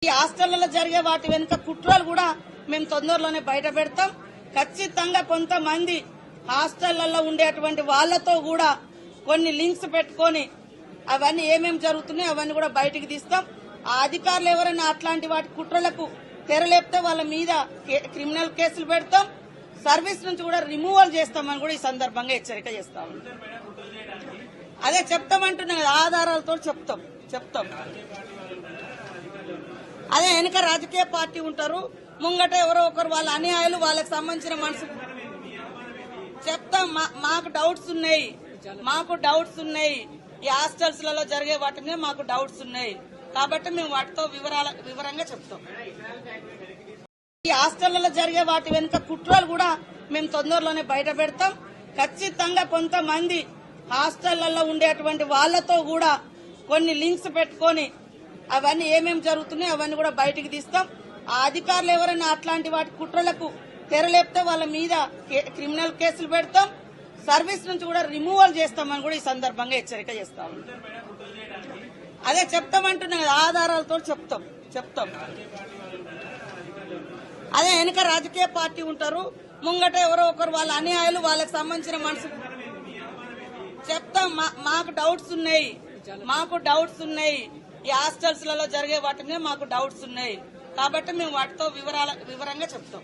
ఈ హాస్టళ్లలో జరిగే వాటి వెనుక కుట్రలు కూడా మేము తొందరలోనే బయట పెడతాం. ఖచ్చితంగా కొంతమంది హాస్టళ్లలో ఉండేటువంటి వాళ్లతో కూడా కొన్ని లింక్స్ పెట్టుకొని అవన్నీ ఏమేమి జరుగుతున్నాయో అవన్నీ కూడా బయటికి తీస్తాం. ఆ అధికారులు ఎవరైనా అట్లాంటి వాటి కుట్రలకు తెరలేపితే వాళ్ళ మీద క్రిమినల్ కేసులు పెడతాం, సర్వీస్ నుంచి కూడా రిమూవల్ చేస్తామని కూడా ఈ సందర్భంగా హెచ్చరిక చేస్తాం. అదే చెప్తామంటున్నా కదా, ఆధారాలతో చెప్తాం. అదే వెనక రాజకీయ పార్టీ ఉంటారు, ముంగట ఎవరో ఒకరు వాళ్ళ అన్యాయాలు వాళ్ళకి సంబంధించిన మనసు చెప్తాం. మాకు డౌట్స్ ఉన్నాయి. ఈ హాస్టల్స్ లలో జరిగే వాటి మీద మాకు డౌట్స్ ఉన్నాయి కాబట్టి మేము వాటితో వివరంగా చెప్తాం. ఈ హాస్టళ్లలో జరిగే వాటి వెనుక కుట్రలు కూడా మేము తొందరలోనే బయట పెడతాం. ఖచ్చితంగా కొంతమంది హాస్టళ్లలో ఉండేటువంటి వాళ్లతో కూడా కొన్ని లింక్స్ పెట్టుకొని అవన్నీ ఏమేమి జరుగుతున్నాయో అవన్నీ కూడా బయటికి తీస్తాం. ఆ అధికారులు ఎవరైనా అట్లాంటి వాటి కుట్రలకు తెరలేపితే వాళ్ళ మీద క్రిమినల్ కేసులు పెడతాం, సర్వీస్ నుంచి కూడా రిమూవల్ చేస్తామని కూడా ఈ సందర్భంగా హెచ్చరిక చేస్తాం. అదే చెప్తామంటున్నా కదా, ఆధారాలతో చెప్తాం. అదే వెనక రాజకీయ పార్టీ ఉంటారు, ముంగట ఎవరో ఒకరు వాళ్ళ అన్యాయాలు వాళ్ళకి సంబంధించిన మనసు చెప్తాం. మాకు డౌట్స్ ఉన్నాయి. ఈ హాస్టల్స్ లలో జరిగే వాటి మీద మాకు డౌట్స్ ఉన్నాయి కాబట్టి మేము వాటితో వివరంగా చెప్తాం.